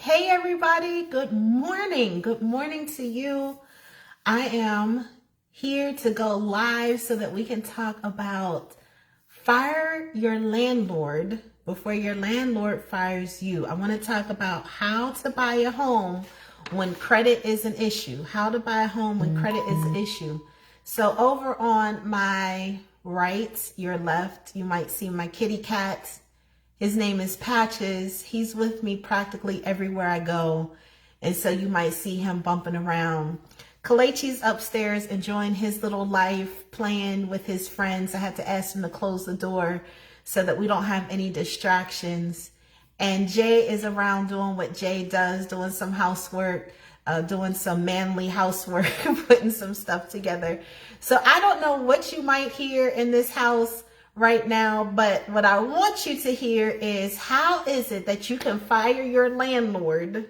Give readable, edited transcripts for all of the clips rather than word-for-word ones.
Hey everybody, good morning. Good morning to you. I am here to go live so that we can talk about fire your landlord before your landlord fires you. I want to talk about how to buy a home when credit is an issue. How to buy a home when credit is an issue. So over on my right, your left, you might see my kitty cat. His name is Patches. He's with me practically everywhere I go. And so you might see him bumping around. Kalechi's upstairs enjoying his little life, playing with his friends. I had to ask him to close the door so that we don't have any distractions. And Jay is around doing what Jay does, doing some housework, doing some manly housework, putting some stuff together. So I don't know what you might hear in this house right now, but what I want you to hear is how is it that you can fire your landlord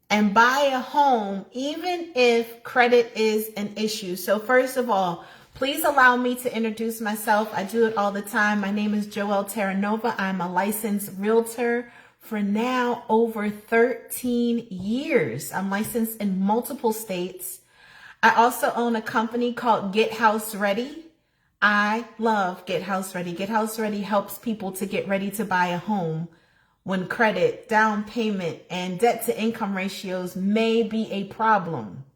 and buy a home even if credit is an issue. So first of all, please allow me to introduce myself. I do it all the time. My name is Joelle Terranova. I'm a licensed realtor for now over 13 years. I'm licensed in multiple states. I also own a company called Get House Ready. I love Get House Ready. Get House Ready helps people to get ready to buy a home when credit, down payment, and debt to income ratios may be a problem.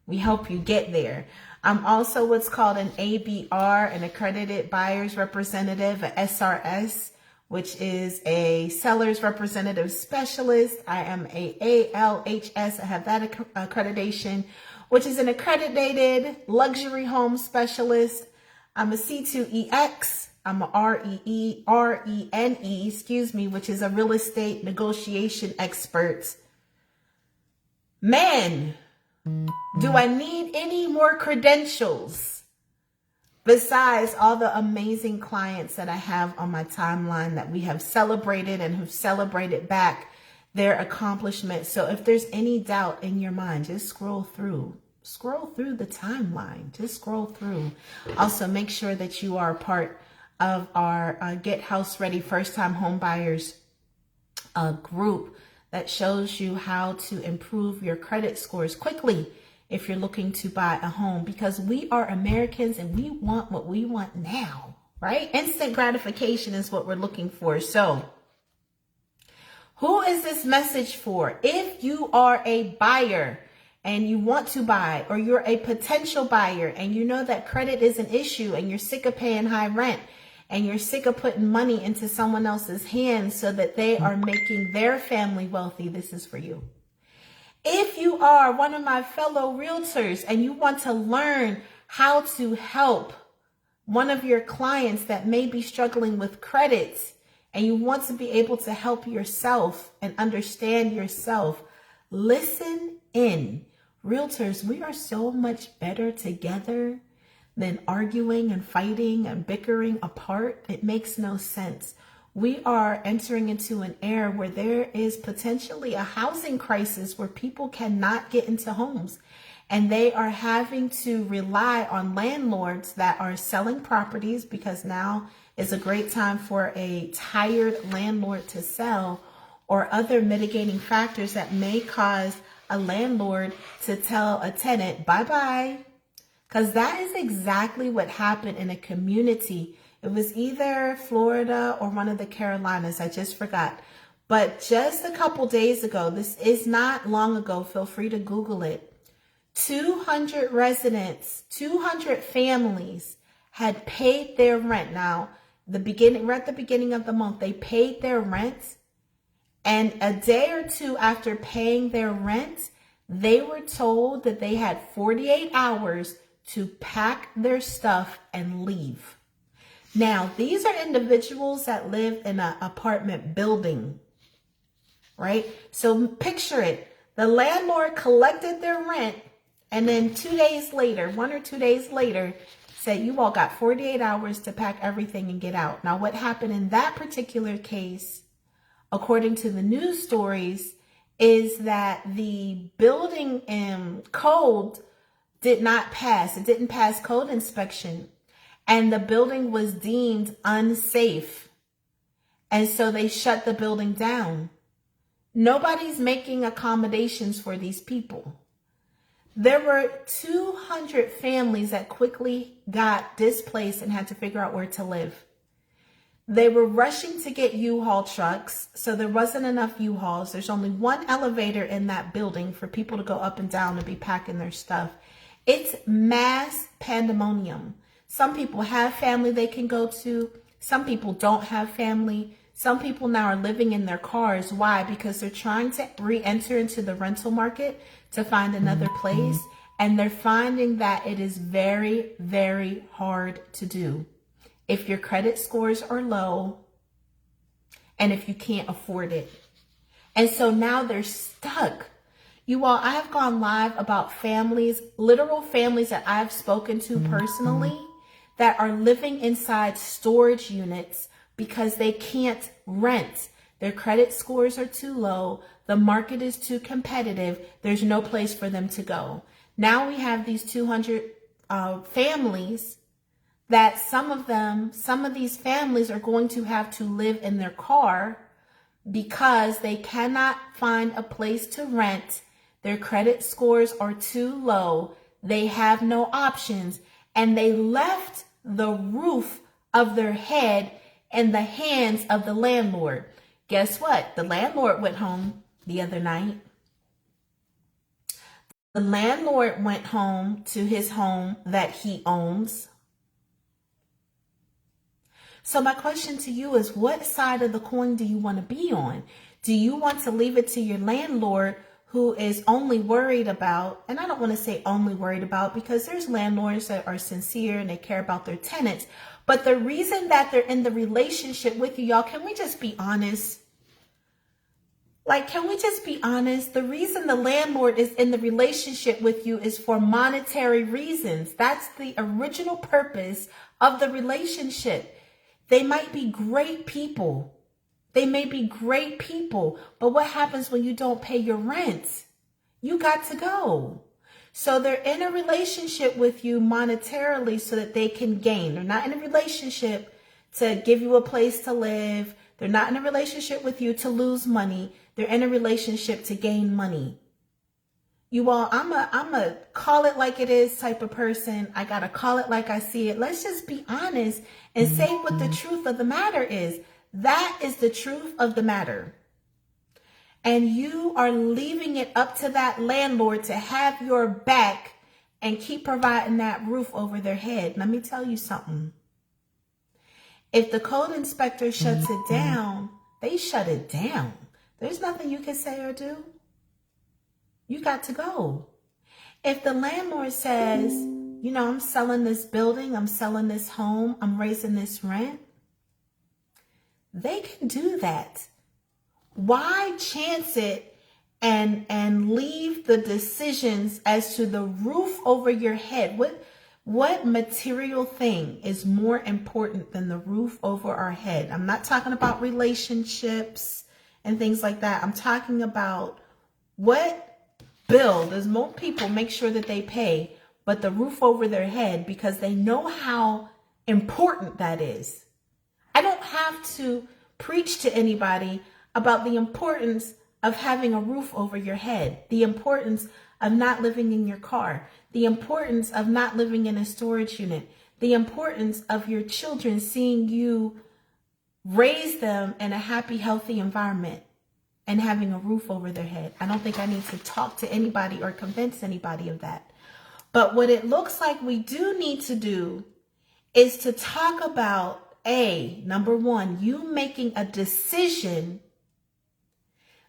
We help you get there. I'm also what's called an ABR, an accredited buyer's representative, a SRS, which is a seller's representative specialist. I am a ALHS. I have that accreditation, which is an accredited luxury home specialist. I'm a C2EX. I'm a RENE, which is a real estate negotiation expert. Man, do I need any more credentials besides all the amazing clients that I have on my timeline that we have celebrated and who've celebrated back their accomplishments? So if there's any doubt in your mind, just scroll through the timeline. Just scroll through. Also, make sure that you are a part of our Get House Ready First Time Home Buyers group that shows you how to improve your credit scores quickly if you're looking to buy a home, because we are Americans and we want what we want now, right? Instant gratification is what we're looking for. So who is this message for? If you are a buyer and you want to buy, or you're a potential buyer and you know that credit is an issue and you're sick of paying high rent and you're sick of putting money into someone else's hands so that they are making their family wealthy, this is for you. If you are one of my fellow realtors and you want to learn how to help one of your clients that may be struggling with credit and you want to be able to help yourself and understand yourself, listen in. Realtors, we are so much better together than arguing and fighting and bickering apart. It makes no sense. We are entering into an era where there is potentially a housing crisis where people cannot get into homes and they are having to rely on landlords that are selling properties, because now is a great time for a tired landlord to sell, or other mitigating factors that may cause a landlord to tell a tenant bye-bye. Because that is exactly what happened in a community. It was either Florida or one of the Carolinas. I just forgot. But just a couple days ago, this is not long ago, feel free to Google it. 200 residents, 200 families had paid their rent. Now, we're at the beginning of the month. They paid their rent. And a day or two after paying their rent, they were told that they had 48 hours to pack their stuff and leave. Now, these are individuals that live in an apartment building, right? So picture it. The landlord collected their rent, and then 2 days later, 1 or 2 days later, said, you all got 48 hours to pack everything and get out. Now, what happened in that particular case, according to the news stories, is that the building code did not pass. It didn't pass code inspection, and the building was deemed unsafe. And so they shut the building down. Nobody's making accommodations for these people. There were 200 families that quickly got displaced and had to figure out where to live. They were rushing to get U-Haul trucks, so there wasn't enough U-Hauls. There's only one elevator in that building for people to go up and down and be packing their stuff. It's mass pandemonium. Some people have family they can go to. Some people don't have family. Some people now are living in their cars. Why? Because they're trying to re-enter into the rental market to find another place. And they're finding that it is very, very hard to do if your credit scores are low and if you can't afford it. And so now they're stuck. You all, I have gone live about families, literal families that I've spoken to personally that are living inside storage units because they can't rent. Their credit scores are too low. The market is too competitive. There's no place for them to go. Now we have these 200 families that some of these families are going to have to live in their car because they cannot find a place to rent. Their credit scores are too low. They have no options. And they left the roof of their head in the hands of the landlord. Guess what? The landlord went home the other night. The landlord went home to his home that he owns. So my question to you is, what side of the coin do you want to be on? Do you want to leave it to your landlord who is only worried about, and I don't want to say only worried about because there's landlords that are sincere and they care about their tenants, but the reason that they're in the relationship with you, y'all, can we just be honest? Like, can we just be honest? The reason the landlord is in the relationship with you is for monetary reasons. That's the original purpose of the relationship. They might be great people. They may be great people, but what happens when you don't pay your rent? You got to go. So they're in a relationship with you monetarily so that they can gain. They're not in a relationship to give you a place to live. They're not in a relationship with you to lose money. They're in a relationship to gain money. You all, I'm a call it like it is type of person. I got to call it like I see it. Let's just be honest and say what the truth of the matter is. That is the truth of the matter. And you are leaving it up to that landlord to have your back and keep providing that roof over their head. Let me tell you something. If the code inspector shuts it down, they shut it down. There's nothing you can say or do. You got to go. If the landlord says, you know, I'm selling this building, I'm selling this home, I'm raising this rent, they can do that. Why chance it and leave the decisions as to the roof over your head? What material thing is more important than the roof over our head? I'm not talking about relationships and things like that. I'm talking about what bill does most people make sure that they pay, but the roof over their head, because they know how important that is. I don't have to preach to anybody about the importance of having a roof over your head, the importance of not living in your car, the importance of not living in a storage unit, the importance of your children seeing you raise them in a happy, healthy environment and having a roof over their head. I don't think I need to talk to anybody or convince anybody of that. But what it looks like we do need to do is to talk about, number one, you making a decision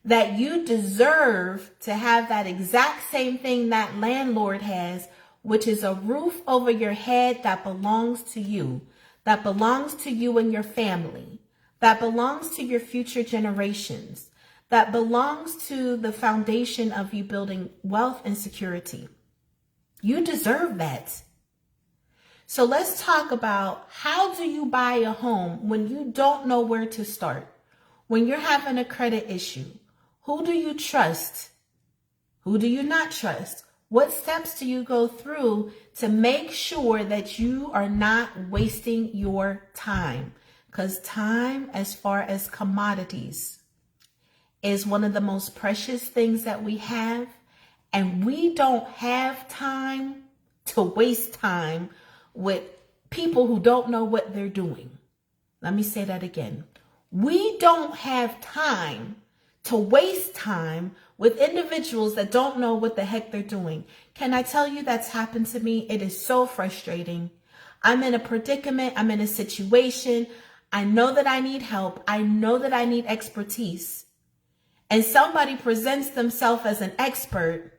that you deserve to have that exact same thing that landlord has, which is a roof over your head that belongs to you and your family, that belongs to your future generations, that belongs to the foundation of you building wealth and security. You deserve that. So let's talk about, how do you buy a home when you don't know where to start? When you're having a credit issue, who do you trust? Who do you not trust? What steps do you go through to make sure that you are not wasting your time? Because time, as far as commodities, is one of the most precious things that we have, and we don't have time to waste time with people who don't know what they're doing. Let me say that again. We don't have time to waste time with individuals that don't know what the heck they're doing. Can I tell you that's happened to me? It is so frustrating. I'm in a predicament. I'm in a situation. I know that I need help. I know that I need expertise. And somebody presents themselves as an expert.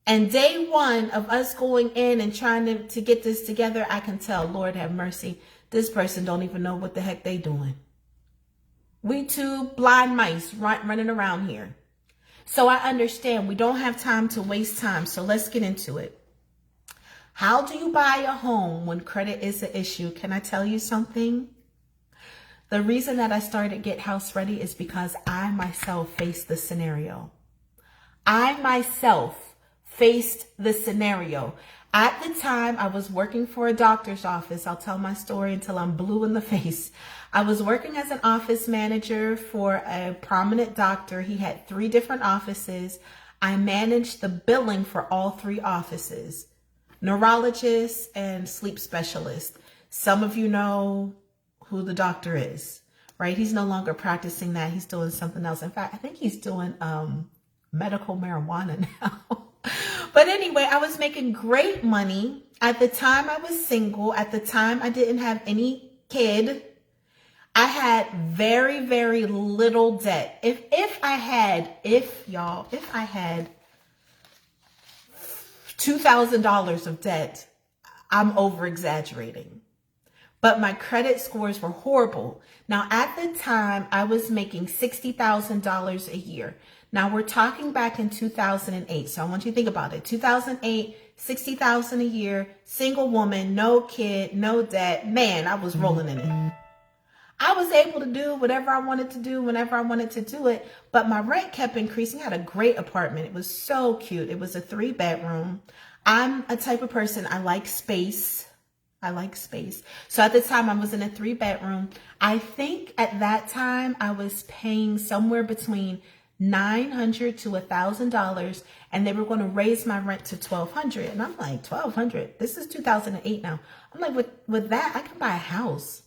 And day one of us going in and trying to get this together, I can tell, Lord have mercy, this person don't even know what the heck they doing. We two blind mice running around here. So I understand we don't have time to waste time. So let's get into it. How do you buy a home when credit is an issue? Can I tell you something? The reason that I started Get House Ready is because I myself faced the scenario. I myself faced the scenario. At the time, I was working for a doctor's office. I'll tell my story until I'm blue in the face. I was working as an office manager for a prominent doctor. He had 3 different offices. I managed the billing for all 3 offices, neurologist and sleep specialist. Some of you know who the doctor is, right? He's no longer practicing that. He's doing something else. In fact, I think he's doing medical marijuana now. But anyway, I was making great money. At the time, I was single. At the time, I didn't have any kid. I had very, very little debt. If I had $2,000 of debt, I'm over exaggerating. But my credit scores were horrible. Now, at the time, I was making $60,000 a year. Now, we're talking back in 2008. So I want you to think about it. 2008, $60,000 a year, single woman, no kid, no debt. Man, I was rolling in it. I was able to do whatever I wanted to do whenever I wanted to do it. But my rent kept increasing. I had a great apartment. It was so cute. It was a 3-bedroom. I'm a type of person, I like space. So at the time, I was in a 3-bedroom. I think at that time, I was paying somewhere between $900 to $1,000, and they were going to raise my rent to $1,200. And I'm like, $1,200? This is 2008 now. I'm like, with that, I can buy a house.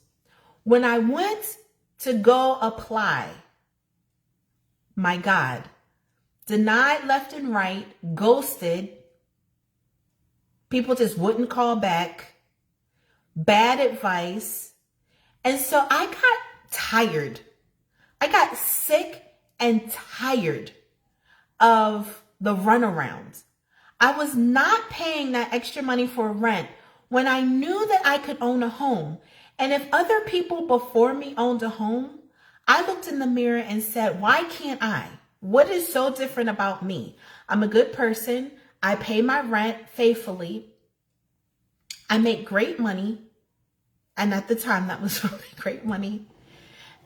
When I went to go apply, my God, denied left and right, ghosted. People just wouldn't call back. Bad advice. And so I got tired. I got sick and tired of the runaround. I was not paying that extra money for rent when I knew that I could own a home. And if other people before me owned a home, I looked in the mirror and said, why can't I? What is so different about me? I'm a good person. I pay my rent faithfully. I make great money. And at the time, that was really great money.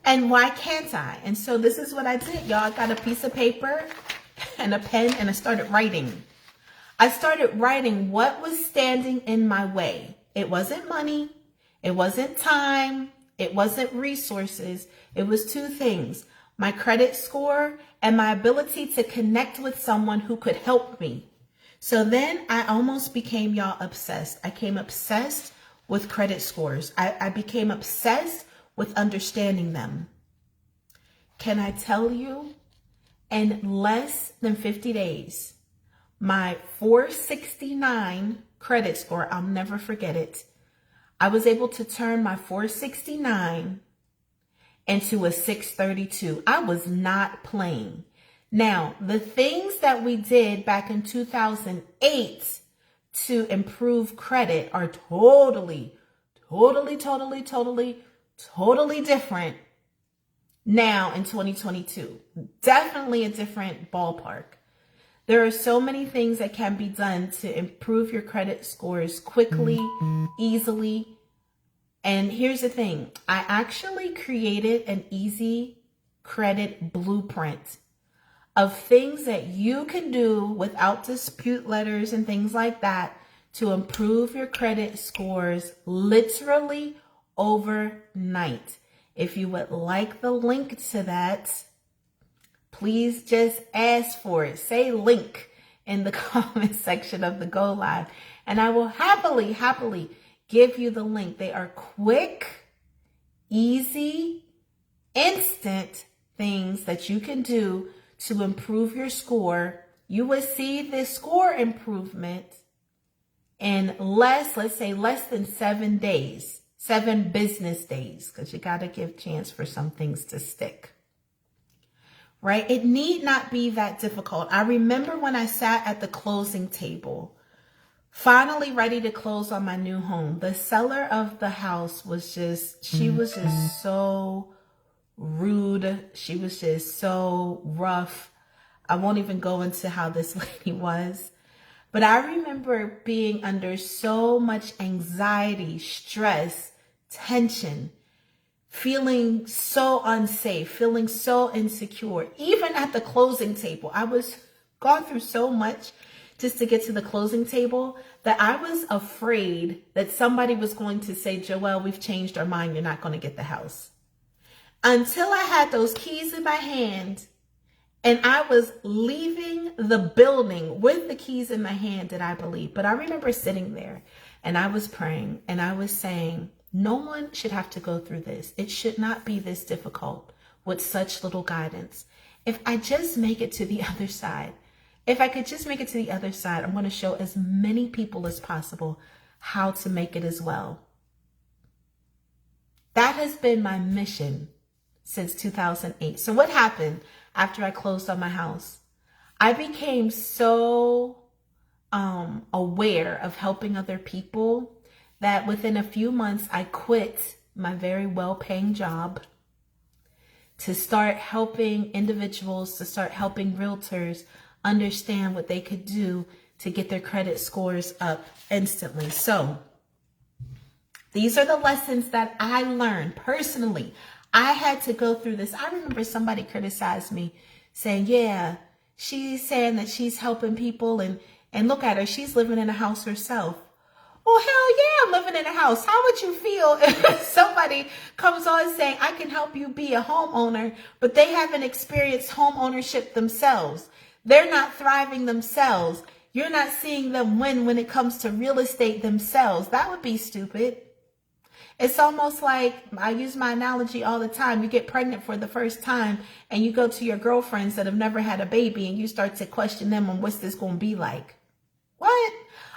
And why can't I? And so this is what I did, y'all. I got a piece of paper and a pen, and I started writing. I started writing what was standing in my way. It wasn't money. It wasn't time. It wasn't resources. It was 2 things: my credit score and my ability to connect with someone who could help me. So then I almost became, y'all, obsessed. I became obsessed with credit scores. I became obsessed with understanding them. Can I tell you, in less than 50 days, my 469 credit score, I'll never forget it. I was able to turn my 469 into a 632. I was not playing. Now, the things that we did back in 2008 to improve credit are totally different now in 2022. Definitely a different ballpark. There are so many things that can be done to improve your credit scores quickly, easily. And here's the thing. I actually created an easy credit blueprint of things that you can do without dispute letters and things like that to improve your credit scores literally overnight. If you would like the link to that, please just ask for it. Say link in the comment section of the Go Live, and I will happily give you the link. They are quick, easy, instant things that you can do to improve your score. You will see this score improvement in let's say less than 7 days, 7 business days, because you got to give chance for some things to stick. Right? It need not be that difficult. I remember when I sat at the closing table, finally ready to close on my new home. The seller of the house was just, she was just so rude. She was just so rough. I won't even go into how this lady was. But I remember being under so much anxiety, stress, tension, feeling so unsafe, feeling so insecure. Even at the closing table, I was gone through so much just to get to the closing table that I was afraid that somebody was going to say, Joelle, we've changed our mind. You're not going to get the house. Until I had those keys in my hand and I was leaving the building with the keys in my hand, did I believe. But I remember sitting there and I was praying and I was saying, no one should have to go through this. It should not be this difficult with such little guidance. If I just make it to the other side, if I could just make it to the other side, I'm going to show as many people as possible how to make it as well. That has been my mission since 2008. So what happened after I closed on my house? I became so aware of helping other people that within a few months, I quit my very well-paying job to start helping individuals, to start helping realtors understand what they could do to get their credit scores up instantly. So these are the lessons that I learned personally. I had to go through this. I remember somebody criticized me saying, yeah, she's saying that she's helping people and look at her, she's living in a house herself. Oh, hell yeah, I'm living in a house. How would you feel if somebody comes on saying, I can help you be a homeowner, but they haven't experienced home ownership themselves? They're not thriving themselves. You're not seeing them win when it comes to real estate themselves. That would be stupid. It's almost like, I use my analogy all the time. You get pregnant for the first time and you go to your girlfriends that have never had a baby and you start to question them on what's this going to be like. What?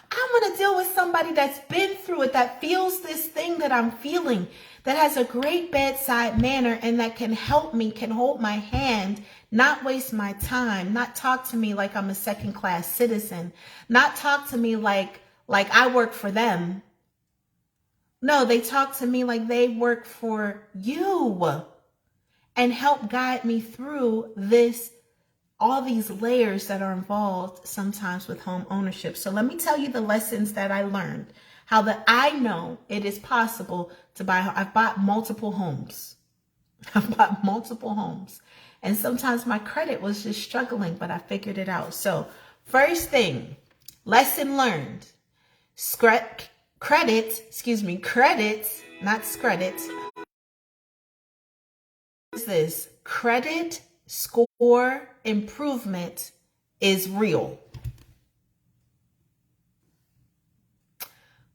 I'm going to deal with somebody that's been through it, that feels this thing that I'm feeling, that has a great bedside manner and that can help me, can hold my hand, not waste my time, not talk to me like I'm a second-class citizen, not talk to me like I work for them. No, they talk to me like they work for you and help guide me through this, all these layers that are involved sometimes with home ownership. So let me tell you the lessons that I learned, how that I know it is possible to buy. I've bought multiple homes. I've bought multiple homes. And sometimes my credit was just struggling, but I figured it out. So first thing, lesson learned, credit, not scredit. What is this? Credit score improvement is real.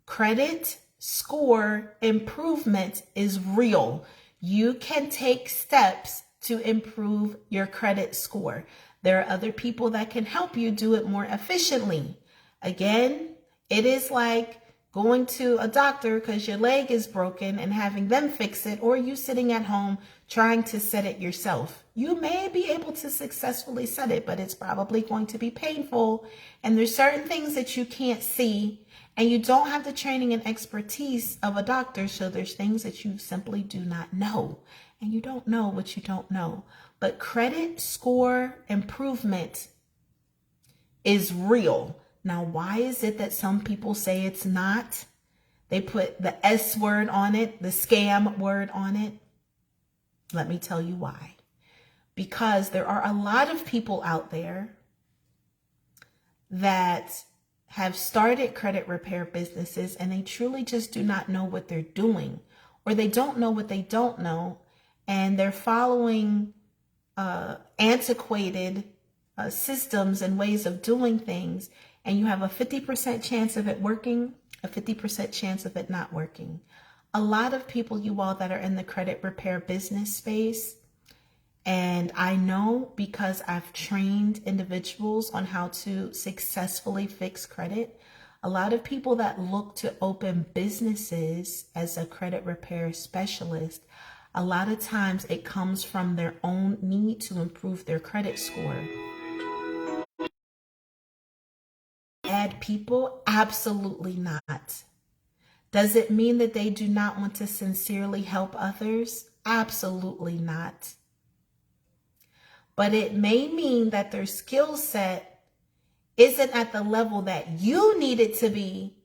Credit score improvement is real. You can take steps to improve your credit score. There are other people that can help you do it more efficiently. Again, it is like going to a doctor because your leg is broken and having them fix it, or you sitting at home trying to set it yourself. You may be able to successfully set it, but it's probably going to be painful. And there's certain things that you can't see, and you don't have the training and expertise of a doctor. So there's things that you simply do not know, and you don't know what you don't know. But credit score improvement is real. Now, why is it that some people say it's not? They put the S word on it, the scam word on it. Let me tell you why. Because there are a lot of people out there that have started credit repair businesses and they truly just do not know what they're doing, or they don't know what they don't know, and they're following antiquated systems and ways of doing things, and you have a 50% chance of it working, a 50% chance of it not working. A lot of people, you all that are in the credit repair business space, and I know because I've trained individuals on how to successfully fix credit, a lot of people that look to open businesses as a credit repair specialist, a lot of times it comes from their own need to improve their credit score. Bad people? Absolutely not. Does it mean that they do not want to sincerely help others? Absolutely not. But it may mean that their skill set isn't at the level that you need it to be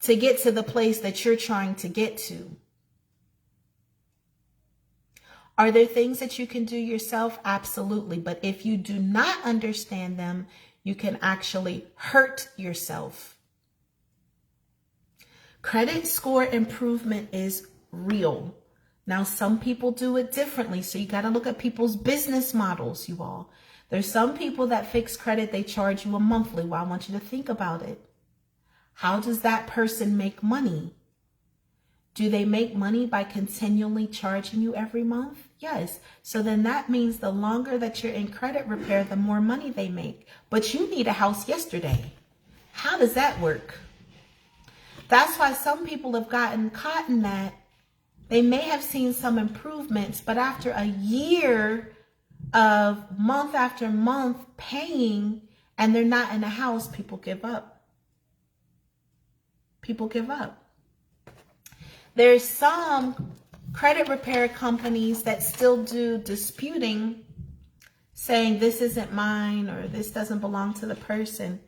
to get to the place that you're trying to get to. Are there things that you can do yourself? Absolutely. But if you do not understand them, you can actually hurt yourself. Credit score improvement is real. Now, some people do it differently. So you got to look at people's business models, you all. There's some people that fix credit, they charge you a monthly. Well, I want you to think about it. How does that person make money? Do they make money by continually charging you every month? Yes. So then that means the longer that you're in credit repair, the more money they make. But you need a house yesterday. How does that work? That's why some people have gotten caught in that. They may have seen some improvements, but after a year of month after month paying and they're not in a house, people give up. People give up. There's some credit repair companies that still do disputing, saying this isn't mine or this doesn't belong to the person.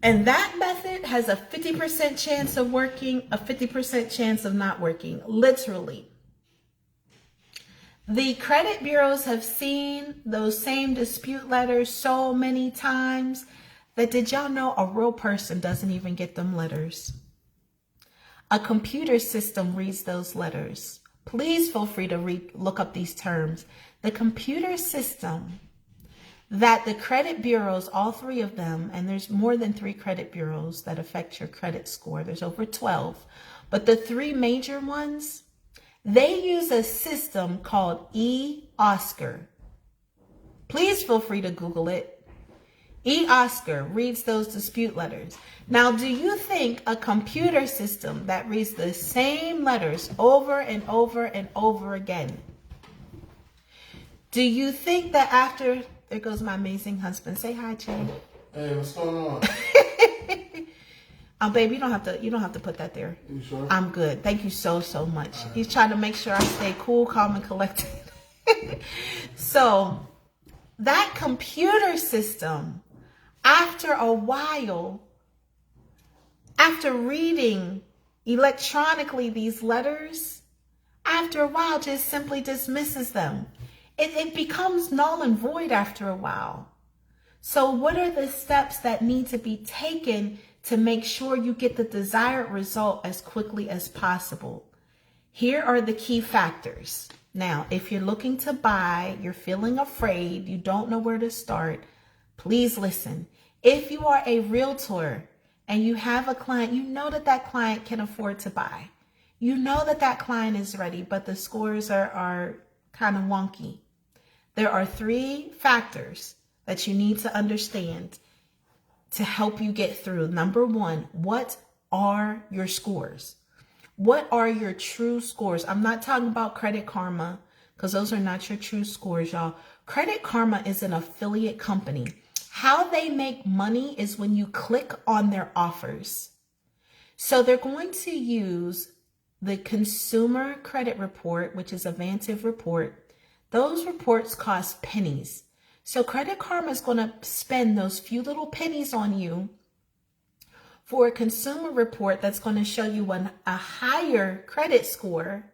And that method has a 50% chance of working, a 50% chance of not working, literally. The credit bureaus have seen those same dispute letters so many times that, did y'all know, a real person doesn't even get them letters? A computer system reads those letters. Please feel free to look up these terms. The computer system that the credit bureaus, all three of them, and there's more than 3 credit bureaus that affect your credit score. There's over 12. But the 3 major ones, they use a system called eOscar. Please feel free to Google it. eOscar reads those dispute letters. Now, do you think a computer system that reads the same letters over and over and over again, do you think that after, there goes my amazing husband. Say hi, Jay. Hey, what's going on? Baby, you don't have to put that there. You sure? I'm good. Thank you so much. He's trying to make sure I stay cool, calm, and collected. So that computer system, after a while, after reading electronically these letters, after a while just simply dismisses them. It becomes null and void after a while. So what are the steps that need to be taken to make sure you get the desired result as quickly as possible? Here are the key factors. Now, if you're looking to buy, you're feeling afraid, you don't know where to start, please listen. If you are a realtor and you have a client, you know that that client can afford to buy. You know that that client is ready, but the scores are kind of wonky. There are 3 factors that you need to understand to help you get through. Number 1, what are your scores? What are your true scores? I'm not talking about Credit Karma because those are not your true scores, y'all. Credit Karma is an affiliate company. How they make money is when you click on their offers. So they're going to use the Consumer Credit Report, which is a Vantiv report. Those reports cost pennies. So Credit Karma is going to spend those few little pennies on you for a consumer report that's going to show you a higher credit score.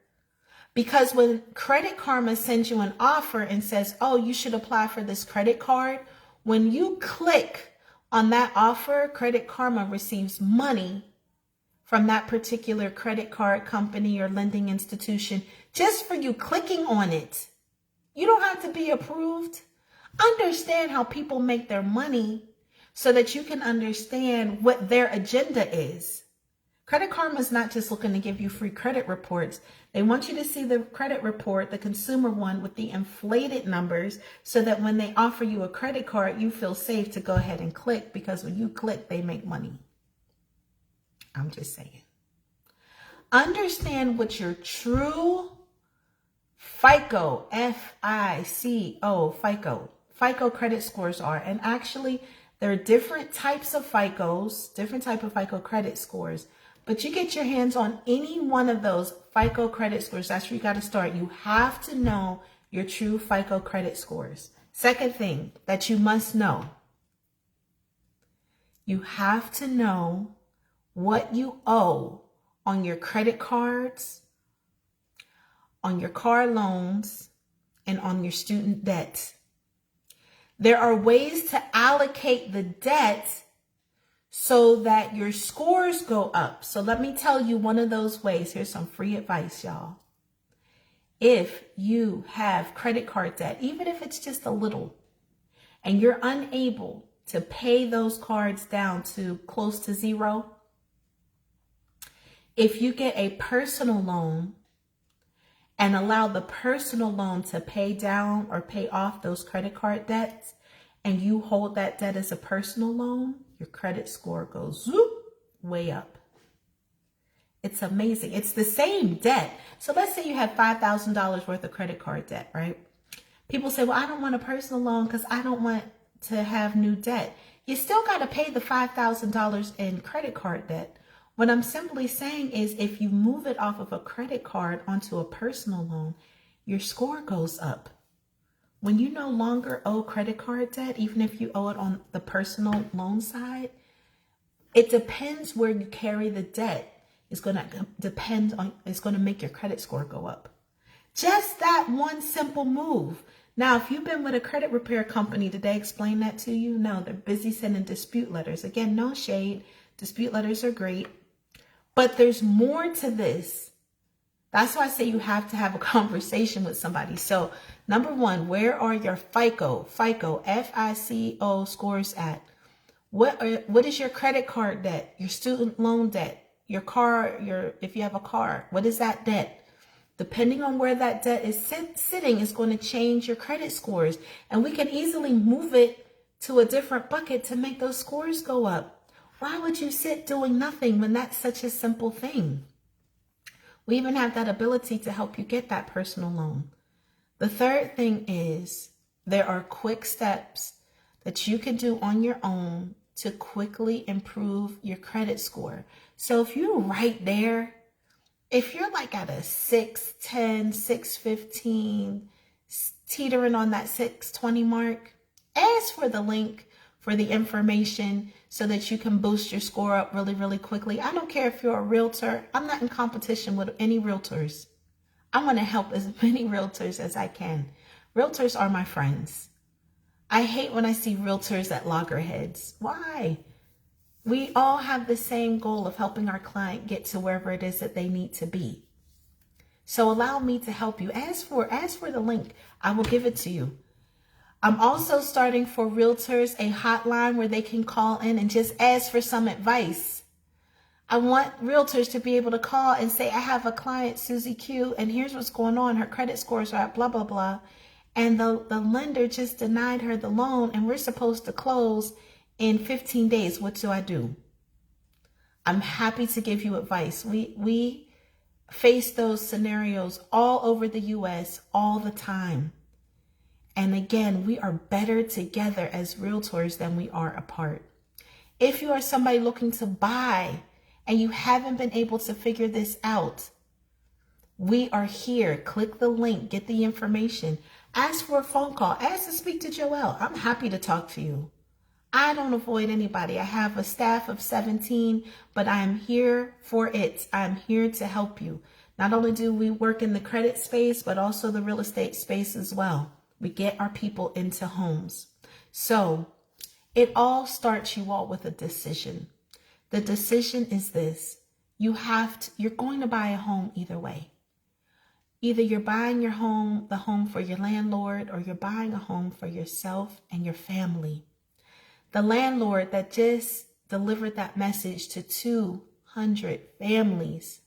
Because when Credit Karma sends you an offer and says, oh, you should apply for this credit card, when you click on that offer, Credit Karma receives money from that particular credit card company or lending institution just for you clicking on it. You don't have to be approved. Understand how people make their money so that you can understand what their agenda is. Credit Karma is not just looking to give you free credit reports. They want you to see the credit report, the consumer one with the inflated numbers, so that when they offer you a credit card, you feel safe to go ahead and click, because when you click, they make money. I'm just saying. Understand what your true FICO, F-I-C-O, FICO credit scores are. And actually, there are different types of FICOs, different type of FICO credit scores. But you get your hands on any one of those FICO credit scores, that's where you got to start. You have to know your true FICO credit scores. Second thing that you must know, you have to know what you owe on your credit cards, on your car loans, and on your student debt. There are ways to allocate the debt so that your scores go up. So let me tell you one of those ways. Here's some free advice, y'all. If you have credit card debt, even if it's just a little, and you're unable to pay those cards down to close to zero, if you get a personal loan and allow the personal loan to pay down or pay off those credit card debts, and you hold that debt as a personal loan, your credit score goes zoop, way up. It's amazing. It's the same debt. So let's say you have $5,000 worth of credit card debt, right? People say, well, I don't want a personal loan because I don't want to have new debt. You still got to pay the $5,000 in credit card debt. What I'm simply saying is if you move it off of a credit card onto a personal loan, your score goes up. When you no longer owe credit card debt, even if you owe it on the personal loan side, it depends where you carry the debt. It's going to make your credit score go up. Just that one simple move. Now, if you've been with a credit repair company, did they explain that to you? No, they're busy sending dispute letters. Again, no shade. Dispute letters are great. But there's more to this. That's why I say you have to have a conversation with somebody. So, number one, where are your FICO, F-I-C-O scores at? What is your credit card debt, your student loan debt, your car, if you have a car, what is that debt? Depending on where that debt is sitting is going to change your credit scores. And we can easily move it to a different bucket to make those scores go up. Why would you sit doing nothing when that's such a simple thing? We even have that ability to help you get that personal loan. The third thing is there are quick steps that you can do on your own to quickly improve your credit score. So if you're right there, if you're like at a 610, 615, teetering on that 620 mark, ask for the link for the information so that you can boost your score up really, really quickly. I don't care if you're a realtor. I'm not in competition with any realtors. I want to help as many realtors as I can. Realtors are my friends. I hate when I see realtors at loggerheads. Why? We all have the same goal of helping our client get to wherever it is that they need to be. So allow me to help you. Ask for the link. I will give it to you. I'm also starting for realtors a hotline where they can call in and just ask for some advice. I want realtors to be able to call and say, I have a client, Susie Q, and here's what's going on. Her credit scores are at blah, blah, blah. And the lender just denied her the loan and we're supposed to close in 15 days. What do I do? I'm happy to give you advice. We face those scenarios all over the U.S. all the time. And again, we are better together as realtors than we are apart. If you are somebody looking to buy and you haven't been able to figure this out, we are here. Click the link, get the information. Ask for a phone call. Ask to speak to Joelle. I'm happy to talk to you. I don't avoid anybody. I have a staff of 17, but I'm here for it. I'm here to help you. Not only do we work in the credit space, but also the real estate space as well. We get our people into homes. So it all starts, you all, with a decision. The decision is this. You're going to buy a home either way. Either you're buying the home for your landlord, or you're buying a home for yourself and your family. The landlord that just delivered that message to 200 families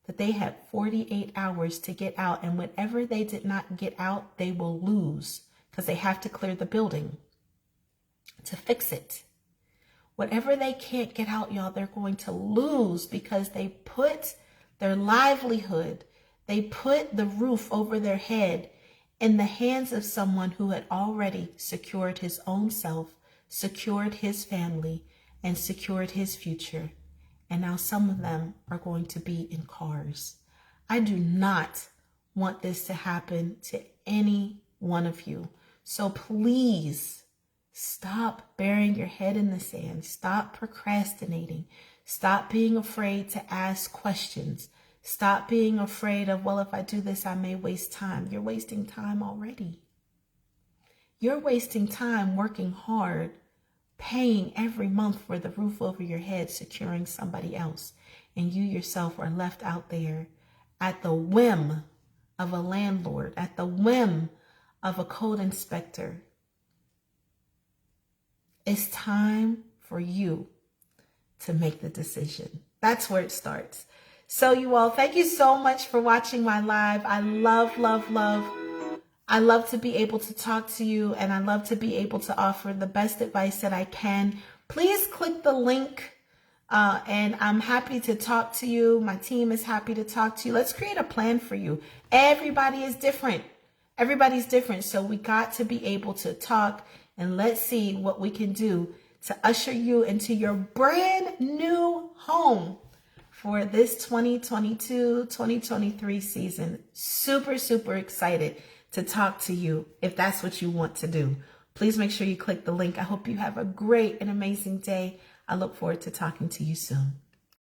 that they had 48 hours to get out, and whatever they did not get out, they will lose because they have to clear the building to fix it. Whatever they can't get out, y'all, they're going to lose because they put their livelihood, they put the roof over their head in the hands of someone who had already secured his own self, secured his family, and secured his future. And now some of them are going to be in cars. I do not want this to happen to any one of you. So please stop burying your head in the sand. Stop procrastinating. Stop being afraid to ask questions. Stop being afraid of, well, if I do this, I may waste time. You're wasting time already. You're wasting time working hard, paying every month for the roof over your head, securing somebody else. And you yourself are left out there at the whim of a landlord, at the whim of a code inspector. It's time for you to make the decision. That's where it starts. So you all, thank you so much for watching my live. I love, love, love. I love to be able to talk to you, and I love to be able to offer the best advice that I can. Please click the link, and I'm happy to talk to you. My team is happy to talk to you. Let's create a plan for you. Everybody is different. Everybody's different. So we got to be able to talk, and let's see what we can do to usher you into your brand new home for this 2022-2023 season. Super, super excited to talk to you if that's what you want to do. Please make sure you click the link. I hope you have a great and amazing day. I look forward to talking to you soon.